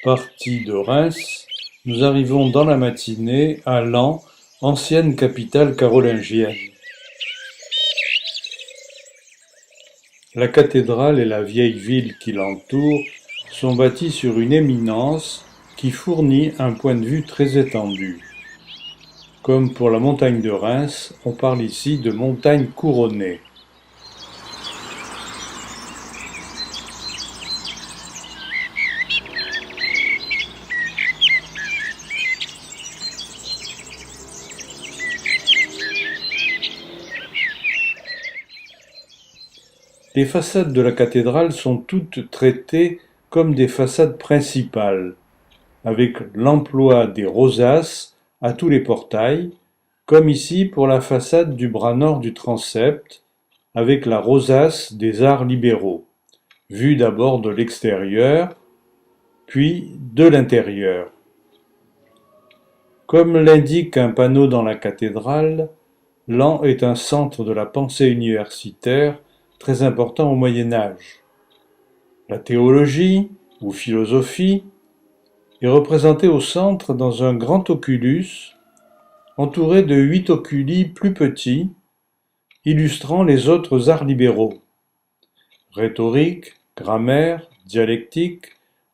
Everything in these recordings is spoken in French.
Partis de Reims, nous arrivons dans la matinée à Laon, ancienne capitale carolingienne. La cathédrale et la vieille ville qui l'entoure sont bâties sur une éminence qui fournit un point de vue très étendu. Comme pour la montagne de Reims, on parle ici de montagne couronnée. Les façades de la cathédrale sont toutes traitées comme des façades principales, avec l'emploi des rosaces à tous les portails, comme ici pour la façade du bras nord du transept, avec la rosace des arts libéraux, vue d'abord de l'extérieur, puis de l'intérieur. Comme l'indique un panneau dans la cathédrale, Laon est un centre de la pensée universitaire très important au Moyen Âge. La théologie, ou philosophie, est représentée au centre dans un grand oculus, entouré de 8 oculi plus petits, illustrant les autres arts libéraux. Rhétorique, grammaire, dialectique,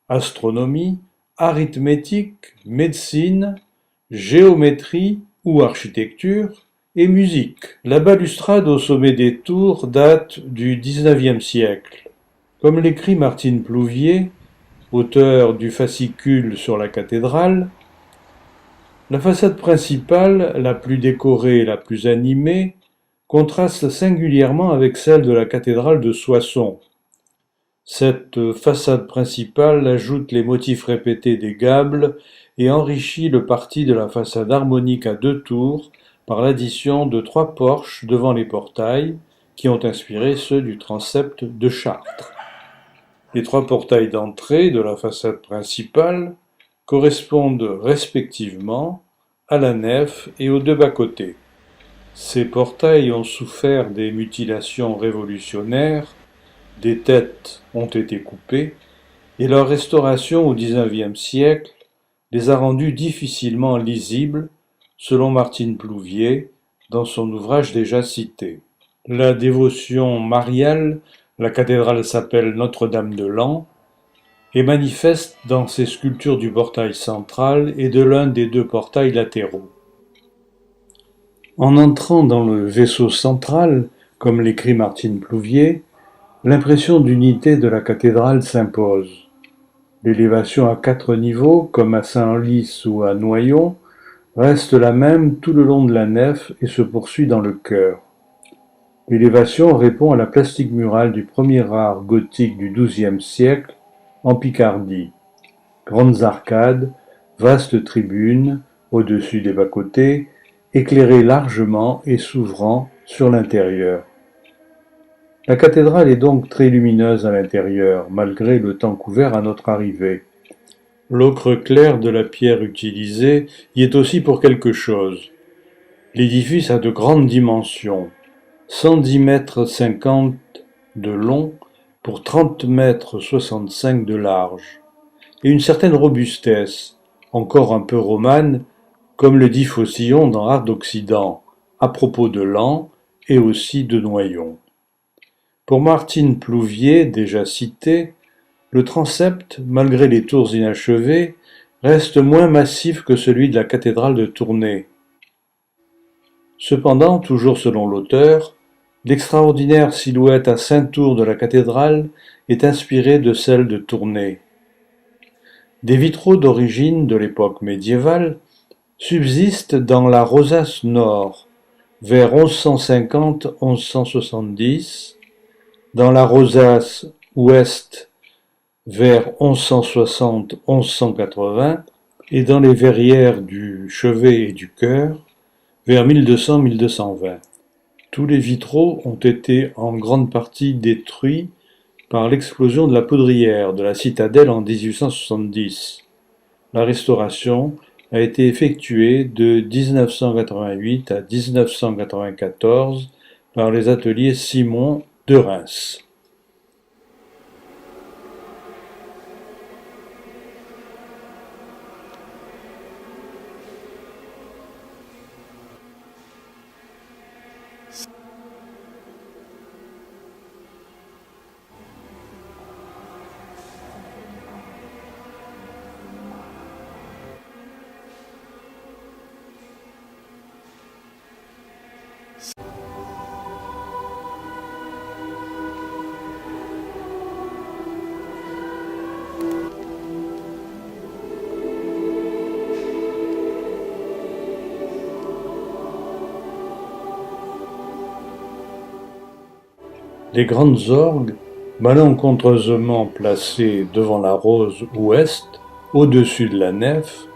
astronomie, arithmétique, médecine, géométrie ou architecture, et musique. La balustrade au sommet des tours date du XIXe siècle. Comme l'écrit Martine Plouvier, auteur du fascicule sur la cathédrale, la façade principale, la plus décorée et la plus animée, contraste singulièrement avec celle de la cathédrale de Soissons. Cette façade principale ajoute les motifs répétés des gables et enrichit le parti de la façade harmonique à 2 tours par l'addition de 3 porches devant les portails, qui ont inspiré ceux du transept de Chartres. Les 3 portails d'entrée de la façade principale correspondent respectivement à la nef et aux 2 bas-côtés. Ces portails ont souffert des mutilations révolutionnaires, des têtes ont été coupées, et leur restauration au XIXe siècle les a rendus difficilement lisibles, selon Martine Plouvier, dans son ouvrage déjà cité. La dévotion mariale, la cathédrale s'appelle Notre-Dame de Laon, est manifeste dans ses sculptures du portail central et de l'un des 2 portails latéraux. En entrant dans le vaisseau central, comme l'écrit Martine Plouvier, l'impression d'unité de la cathédrale s'impose. L'élévation à 4 niveaux, comme à Saint-Lys ou à Noyon, reste la même tout le long de la nef et se poursuit dans le chœur. L'élévation répond à la plastique murale du premier art gothique du XIIe siècle en Picardie. Grandes arcades, vastes tribunes, au-dessus des bas-côtés, éclairées largement et s'ouvrant sur l'intérieur. La cathédrale est donc très lumineuse à l'intérieur, malgré le temps couvert à notre arrivée. L'ocre clair de la pierre utilisée y est aussi pour quelque chose. L'édifice a de grandes dimensions, 110 mètres 50 de long pour 30 mètres 65 de large, et une certaine robustesse, encore un peu romane, comme le dit Faucillon dans Art d'Occident, à propos de Laon et aussi de Noyon. Pour Martine Plouvier, déjà citée, le transept, malgré les tours inachevées, reste moins massif que celui de la cathédrale de Tournai. Cependant, toujours selon l'auteur, l'extraordinaire silhouette à 5 tours de la cathédrale est inspirée de celle de Tournai. Des vitraux d'origine de l'époque médiévale subsistent dans la rosace nord, vers 1150-1170, dans la rosace ouest vers 1160-1180 et dans les verrières du chevet et du chœur vers 1200-1220. Tous les vitraux ont été en grande partie détruits par l'explosion de la poudrière de la citadelle en 1870. La restauration a été effectuée de 1988 à 1994 par les ateliers Simon de Reims. Les grandes orgues, malencontreusement placées devant la rose ouest, au-dessus de la nef,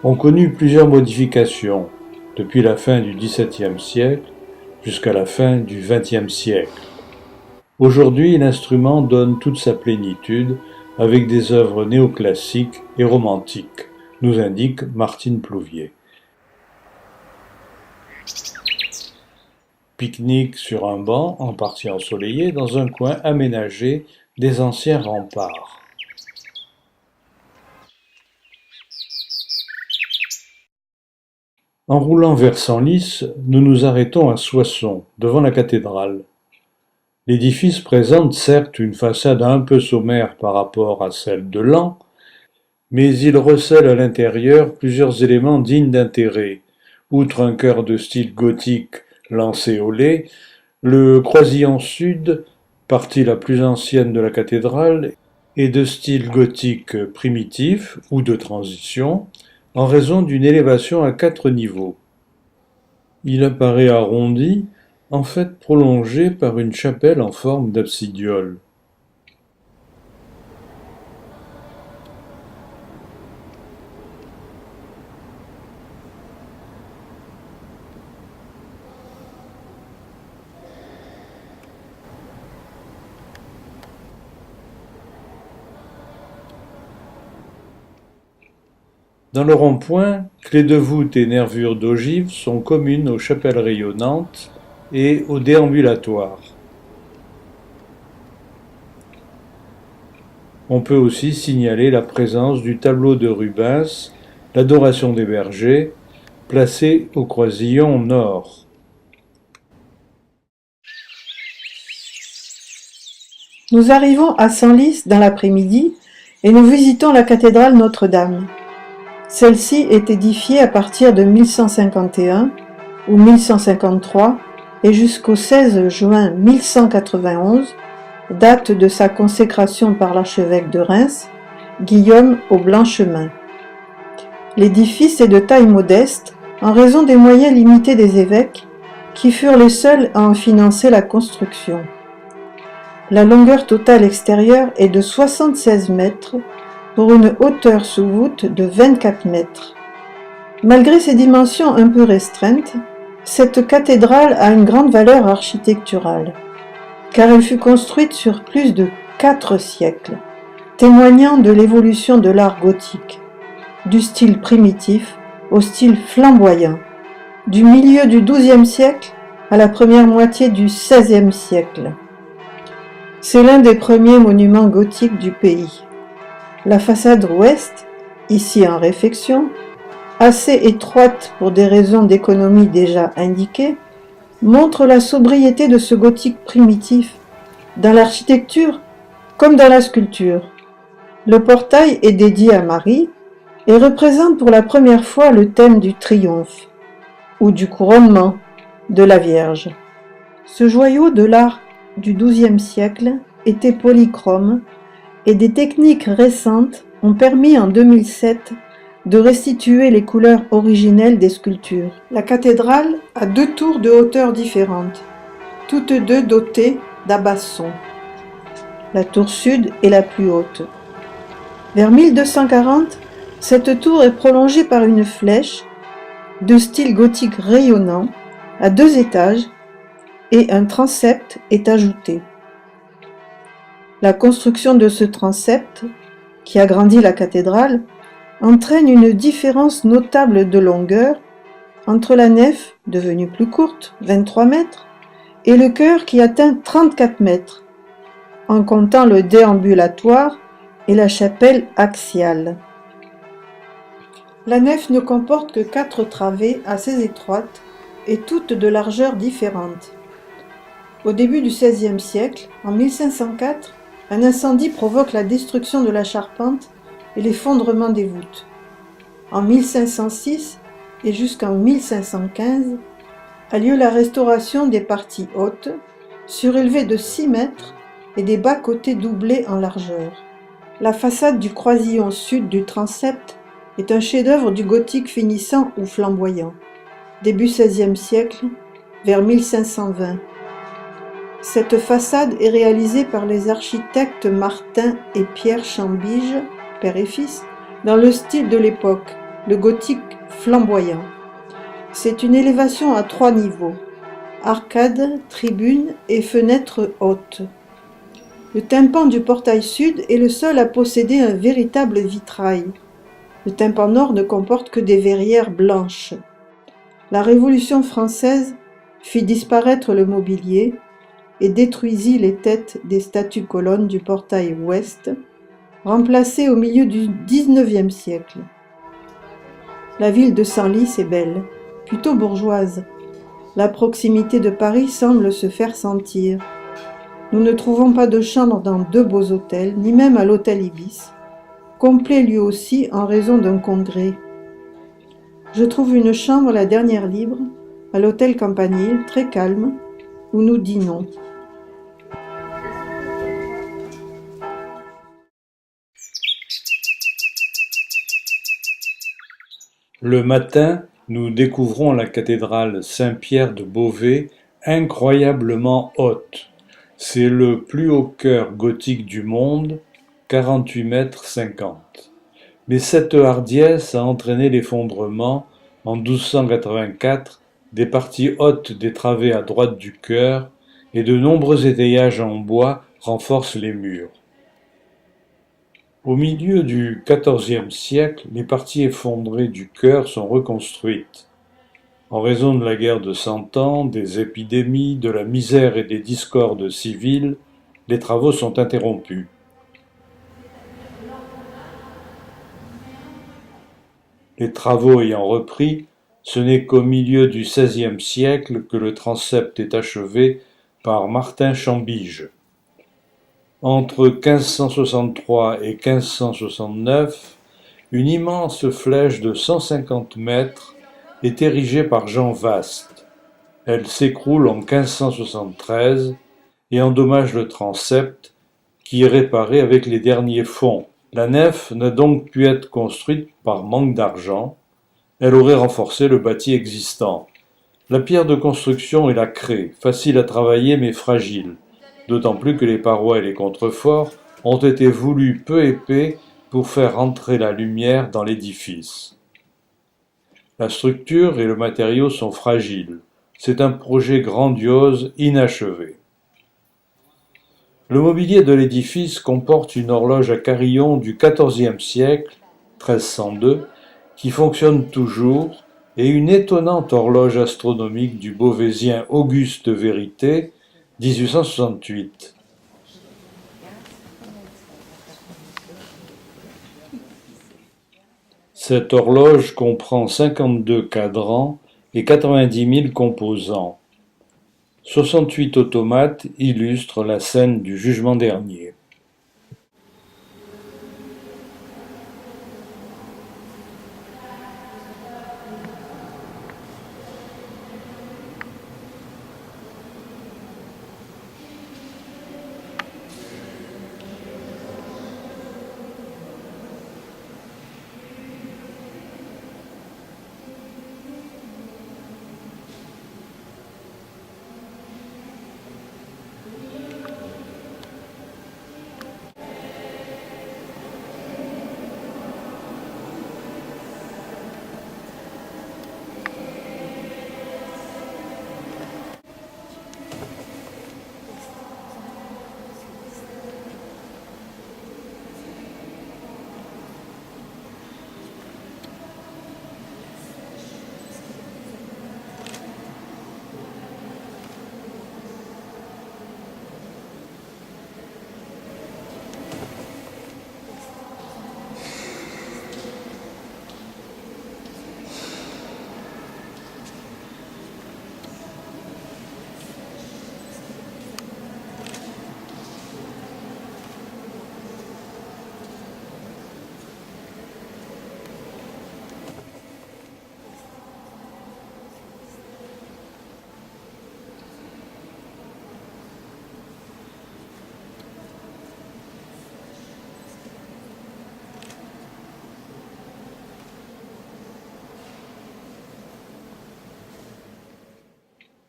ont connu plusieurs modifications depuis la fin du XVIIe siècle jusqu'à la fin du XXe siècle. Aujourd'hui, l'instrument donne toute sa plénitude avec des œuvres néoclassiques et romantiques, nous indique Martine Plouvier. Pique-nique sur un banc, en partie ensoleillé, dans un coin aménagé des anciens remparts. En roulant vers Senlis, nous nous arrêtons à Soissons, devant la cathédrale. L'édifice présente certes une façade un peu sommaire par rapport à celle de Laon, mais il recèle à l'intérieur plusieurs éléments dignes d'intérêt. Outre un chœur de style gothique lancéolé, le croisillon sud, partie la plus ancienne de la cathédrale, est de style gothique primitif ou de transition, en raison d'une élévation à 4 niveaux. Il apparaît arrondi, en fait prolongé par une chapelle en forme d'absidiole. Dans le rond-point, clés de voûte et nervures d'ogive sont communes aux chapelles rayonnantes et aux déambulatoires. On peut aussi signaler la présence du tableau de Rubens, l'Adoration des bergers, placé au croisillon nord. Nous arrivons à Senlis dans l'après-midi et nous visitons la cathédrale Notre-Dame. Celle-ci est édifiée à partir de 1151 ou 1153 et jusqu'au 16 juin 1191, date de sa consécration par l'archevêque de Reims, Guillaume au Blanchemin. L'édifice est de taille modeste en raison des moyens limités des évêques, qui furent les seuls à en financer la construction. La longueur totale extérieure est de 76 mètres pour une hauteur sous voûte de 24 mètres. Malgré ses dimensions un peu restreintes, cette cathédrale a une grande valeur architecturale, car elle fut construite sur plus de 4 siècles, témoignant de l'évolution de l'art gothique, du style primitif au style flamboyant, du milieu du XIIe siècle à la première moitié du XVIe siècle. C'est l'un des premiers monuments gothiques du pays. La façade ouest, ici en réfection, assez étroite pour des raisons d'économie déjà indiquées, montre la sobriété de ce gothique primitif, dans l'architecture comme dans la sculpture. Le portail est dédié à Marie et représente pour la première fois le thème du triomphe, ou du couronnement de la Vierge. Ce joyau de l'art du XIIe siècle était polychrome, et des techniques récentes ont permis en 2007 de restituer les couleurs originelles des sculptures. La cathédrale a 2 tours de hauteur différentes, toutes deux dotées d'abassons. La tour sud est la plus haute. Vers 1240, cette tour est prolongée par une flèche de style gothique rayonnant à 2 étages et un transept est ajouté. La construction de ce transept, qui agrandit la cathédrale, entraîne une différence notable de longueur entre la nef, devenue plus courte, 23 mètres, et le chœur qui atteint 34 mètres, en comptant le déambulatoire et la chapelle axiale. La nef ne comporte que 4 travées assez étroites et toutes de largeur différente. Au début du XVIe siècle, en 1504, un incendie provoque la destruction de la charpente et l'effondrement des voûtes. En 1506 et jusqu'en 1515 a lieu la restauration des parties hautes, surélevées de 6 mètres et des bas-côtés doublés en largeur. La façade du croisillon sud du transept est un chef-d'œuvre du gothique finissant ou flamboyant, début XVIe siècle, vers 1520. Cette façade est réalisée par les architectes Martin et Pierre Chambige, père et fils, dans le style de l'époque, le gothique flamboyant. C'est une élévation à 3 niveaux, arcades, tribunes et fenêtres hautes. Le tympan du portail sud est le seul à posséder un véritable vitrail. Le tympan nord ne comporte que des verrières blanches. La Révolution française fit disparaître le mobilier et détruisit les têtes des statues-colonnes du portail ouest, remplacées au milieu du XIXe siècle. La ville de Senlis est belle, plutôt bourgeoise. La proximité de Paris semble se faire sentir. Nous ne trouvons pas de chambre dans 2 beaux hôtels, ni même à l'hôtel Ibis, complet lui aussi en raison d'un congrès. Je trouve une chambre la dernière libre, à l'hôtel Campanile, très calme, où nous dînons. Le matin, nous découvrons la cathédrale Saint-Pierre de Beauvais, incroyablement haute. C'est le plus haut chœur gothique du monde, 48 mètres 50. Mais cette hardiesse a entraîné l'effondrement, en 1284, des parties hautes des travées à droite du chœur, et de nombreux étayages en bois renforcent les murs. Au milieu du XIVe siècle, les parties effondrées du chœur sont reconstruites. En raison de la guerre de Cent Ans, des épidémies, de la misère et des discordes civiles, les travaux sont interrompus. Les travaux ayant repris, ce n'est qu'au milieu du XVIe siècle que le transept est achevé par Martin Chambige. Entre 1563 et 1569, une immense flèche de 150 mètres est érigée par Jean Vaste. Elle s'écroule en 1573 et endommage le transept, qui est réparé avec les derniers fonds. La nef n'a donc pu être construite par manque d'argent. Elle aurait renforcé le bâti existant. La pierre de construction est la craie, facile à travailler mais fragile, d'autant plus que les parois et les contreforts ont été voulus peu épais pour faire entrer la lumière dans l'édifice. La structure et le matériau sont fragiles. C'est un projet grandiose, inachevé. Le mobilier de l'édifice comporte une horloge à carillon du XIVe siècle, 1302, qui fonctionne toujours, et une étonnante horloge astronomique du Beauvaisien Auguste Vérité, 1868. Cette horloge comprend 52 cadrans et 90 000 composants. 68 automates illustrent la scène du jugement dernier.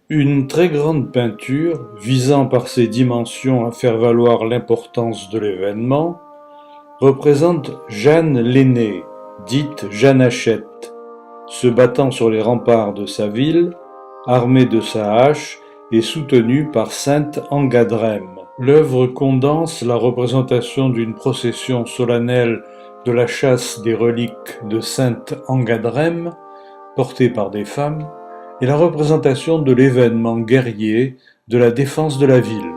Une très grande peinture, visant par ses dimensions à faire valoir l'importance de l'événement, représente Jeanne l'aînée, dite Jeanne Hachette, se battant sur les remparts de sa ville, armée de sa hache et soutenue par sainte Angadrême. L'œuvre condense la représentation d'une procession solennelle de la chasse des reliques de sainte Angadrême, portée par des femmes, et la représentation de l'événement guerrier de la défense de la ville.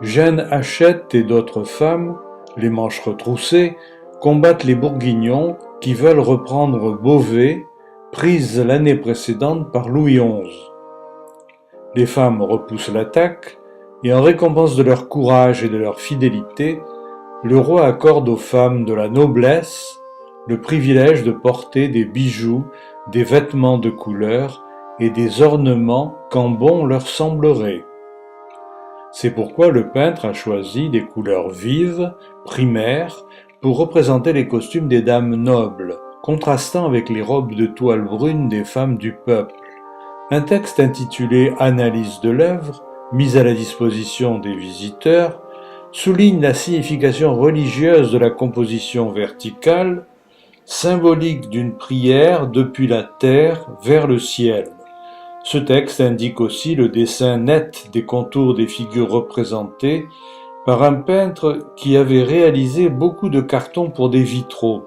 Jeanne Hachette et d'autres femmes, les manches retroussées, combattent les Bourguignons qui veulent reprendre Beauvais, prise l'année précédente par Louis XI. Les femmes repoussent l'attaque, et en récompense de leur courage et de leur fidélité, le roi accorde aux femmes de la noblesse le privilège de porter des bijoux, des vêtements de couleur et des ornements quand bon leur semblerait. C'est pourquoi le peintre a choisi des couleurs vives, primaires, pour représenter les costumes des dames nobles, contrastant avec les robes de toile brune des femmes du peuple. Un texte intitulé « Analyse de l'œuvre », mis à la disposition des visiteurs, souligne la signification religieuse de la composition verticale, symbolique d'une prière depuis la terre vers le ciel. Ce texte indique aussi le dessin net des contours des figures représentées par un peintre qui avait réalisé beaucoup de cartons pour des vitraux.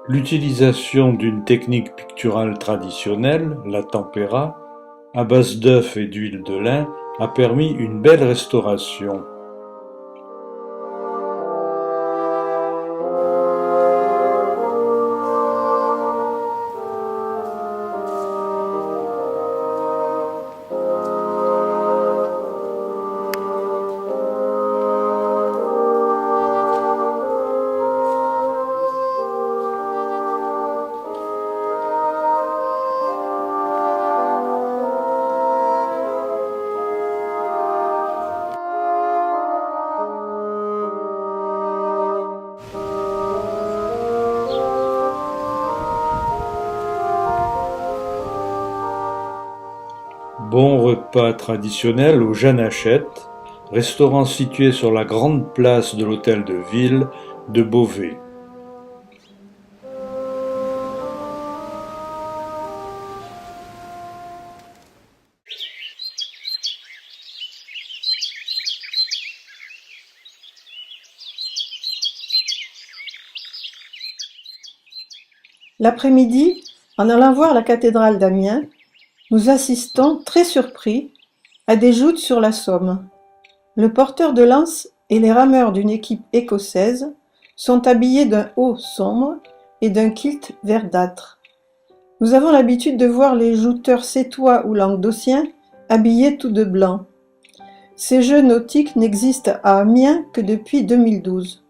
L'utilisation d'une technique picturale traditionnelle, la tempéra, à base d'œufs et d'huile de lin, a permis une belle restauration. Bon repas traditionnel au Jeanne Hachette, restaurant situé sur la grande place de l'hôtel de ville de Beauvais. L'après-midi, en allant voir la cathédrale d'Amiens, nous assistons, très surpris, à des joutes sur la Somme. Le porteur de lance et les rameurs d'une équipe écossaise sont habillés d'un haut sombre et d'un kilt verdâtre. Nous avons l'habitude de voir les jouteurs sétois ou languedociens habillés tout de blanc. Ces jeux nautiques n'existent à Amiens que depuis 2012.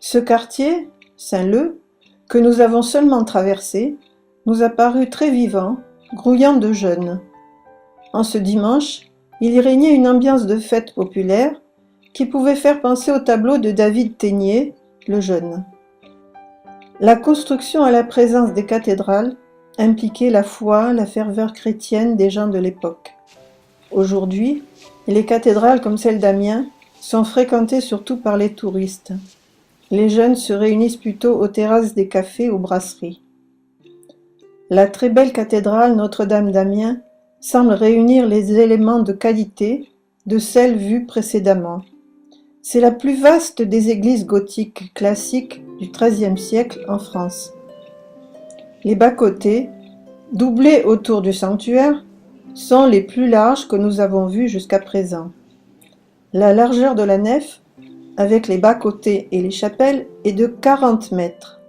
Ce quartier, Saint-Leu, que nous avons seulement traversé, nous a paru très vivant, grouillant de jeunes. En ce dimanche, il y régnait une ambiance de fête populaire qui pouvait faire penser au tableau de David Ténier, le jeune. La construction à la présence des cathédrales impliquait la foi, la ferveur chrétienne des gens de l'époque. Aujourd'hui, les cathédrales comme celle d'Amiens sont fréquentées surtout par les touristes. Les jeunes se réunissent plutôt aux terrasses des cafés ou brasseries. La très belle cathédrale Notre-Dame d'Amiens semble réunir les éléments de qualité de celle vue précédemment. C'est la plus vaste des églises gothiques classiques du XIIIe siècle en France. Les bas-côtés, doublés autour du sanctuaire, sont les plus larges que nous avons vus jusqu'à présent. La largeur de la nef avec les bas-côtés et les chapelles, est de 40 mètres.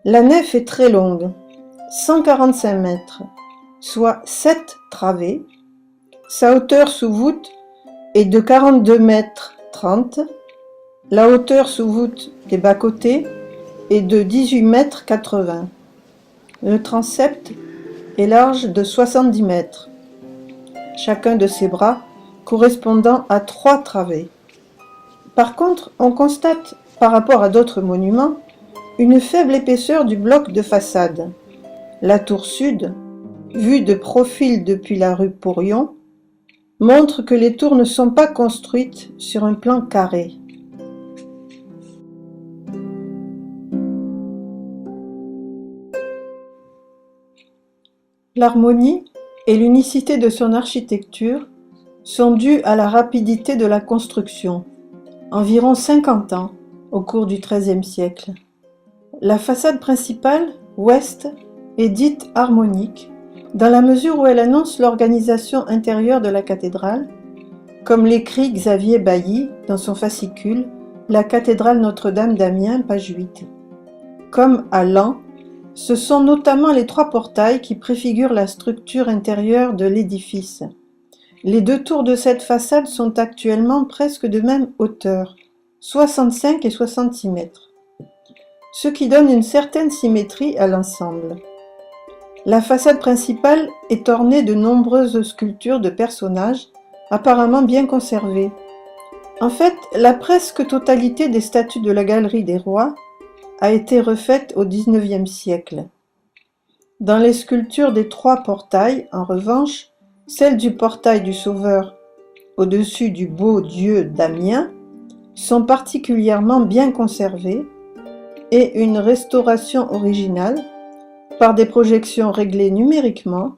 La nef est très longue, 145 mètres, soit 7 travées. Sa hauteur sous voûte est de 42 mètres 30. La hauteur sous voûte des bas-côtés est de 18 mètres 80. Le transept est large de 70 mètres, chacun de ses bras correspondant à 3 travées. Par contre, on constate, par rapport à d'autres monuments, une faible épaisseur du bloc de façade. La tour sud, vue de profil depuis la rue Pourrion, montre que les tours ne sont pas construites sur un plan carré. L'harmonie et l'unicité de son architecture sont dues à la rapidité de la construction, environ 50 ans au cours du XIIIe siècle. La façade principale, ouest, est dite harmonique, dans la mesure où elle annonce l'organisation intérieure de la cathédrale, comme l'écrit Xavier Bailly dans son fascicule « La cathédrale Notre-Dame d'Amiens, page 8 ». Comme à Laon, ce sont notamment les 3 portails qui préfigurent la structure intérieure de l'édifice. Les 2 tours de cette façade sont actuellement presque de même hauteur, 65 et 66 mètres, ce qui donne une certaine symétrie à l'ensemble. La façade principale est ornée de nombreuses sculptures de personnages, apparemment bien conservées. En fait, la presque totalité des statues de la Galerie des Rois a été refaite au XIXe siècle. Dans les sculptures des 3 portails, en revanche, celles du portail du Sauveur au-dessus du beau Dieu d'Amiens sont particulièrement bien conservées et une restauration originale, par des projections réglées numériquement,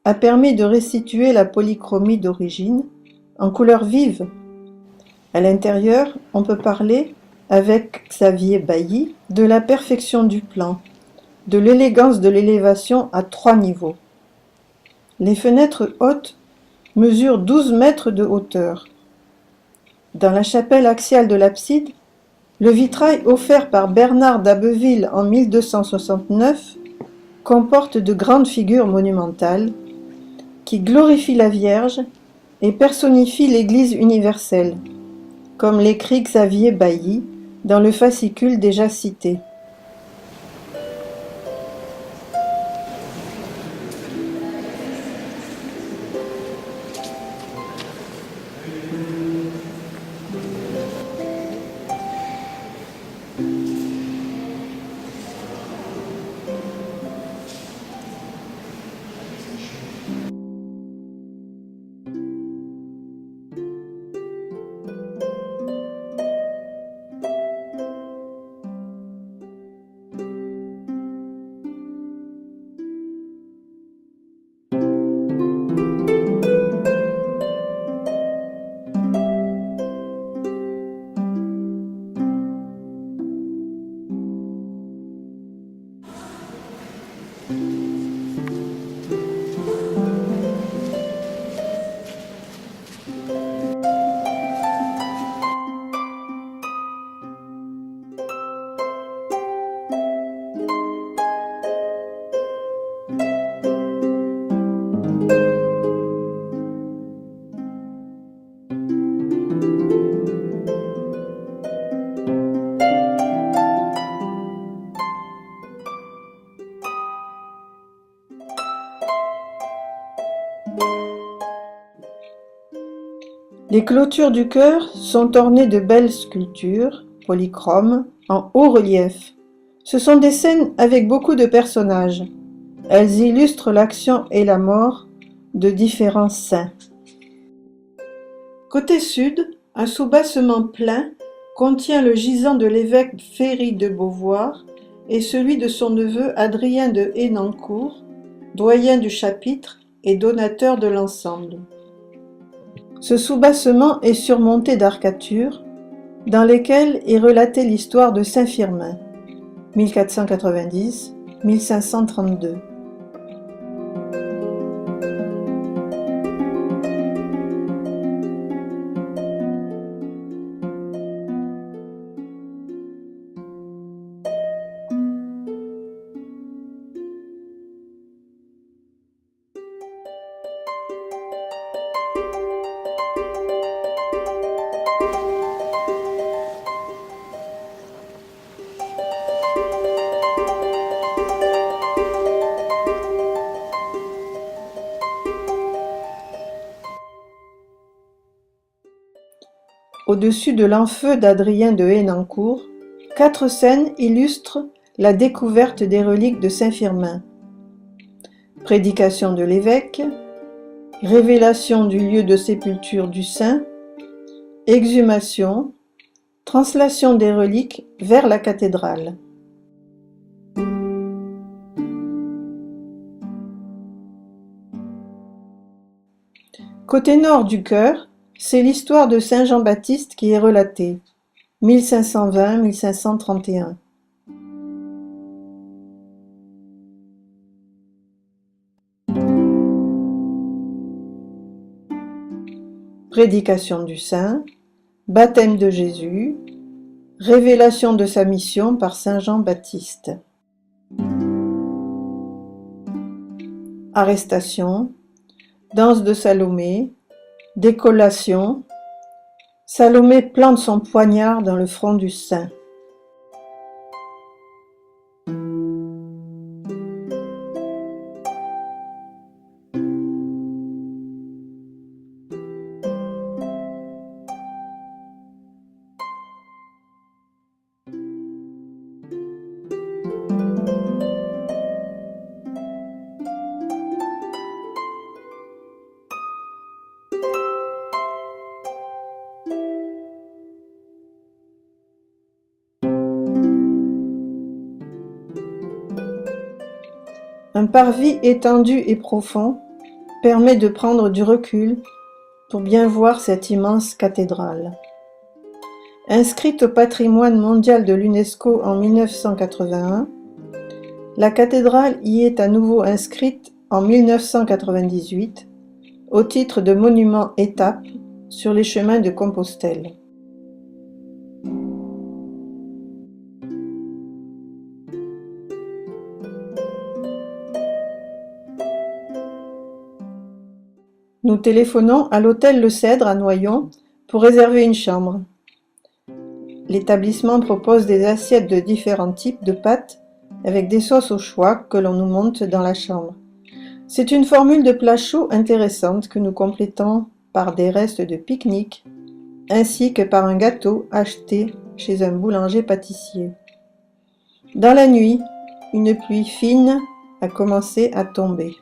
a permis de restituer la polychromie d'origine en couleurs vives. À l'intérieur, on peut parler, avec Xavier Bailly, de la perfection du plan, de l'élégance de l'élévation à 3 niveaux. Les fenêtres hautes mesurent 12 mètres de hauteur. Dans la chapelle axiale de l'abside, le vitrail offert par Bernard d'Abbeville en 1269 comporte de grandes figures monumentales qui glorifient la Vierge et personnifient l'Église universelle, comme l'écrit Xavier Bailly dans le fascicule déjà cité. Les clôtures du chœur sont ornées de belles sculptures, polychromes, en haut relief. Ce sont des scènes avec beaucoup de personnages. Elles illustrent l'action et la mort de différents saints. Côté sud, un soubassement plein contient le gisant de l'évêque Ferry de Beauvoir et celui de son neveu Adrien de Henencourt, doyen du chapitre et donateur de l'ensemble. Ce soubassement est surmonté d'arcatures, dans lesquelles est relatée l'histoire de saint Firmin, 1490-1532. au-dessus de l'enfeu d'Adrien de Hénancourt, 4 scènes illustrent la découverte des reliques de Saint-Firmin. Prédication de l'évêque, révélation du lieu de sépulture du saint, exhumation, translation des reliques vers la cathédrale. Côté nord du chœur, c'est l'histoire de Saint Jean-Baptiste qui est relatée, 1520-1531. Prédication du saint, baptême de Jésus, révélation de sa mission par Saint Jean-Baptiste. Arrestation, danse de Salomé, décollation, Salomé plante son poignard dans le front du saint. Un parvis étendu et profond permet de prendre du recul pour bien voir cette immense cathédrale. Inscrite au patrimoine mondial de l'UNESCO en 1981, la cathédrale y est à nouveau inscrite en 1998 au titre de monument étape sur les chemins de Compostelle. Nous téléphonons à l'hôtel Le Cèdre à Noyon pour réserver une chambre. L'établissement propose des assiettes de différents types de pâtes avec des sauces au choix que l'on nous monte dans la chambre. C'est une formule de plats chauds intéressante que nous complétons par des restes de pique-nique ainsi que par un gâteau acheté chez un boulanger-pâtissier. Dans la nuit, une pluie fine a commencé à tomber.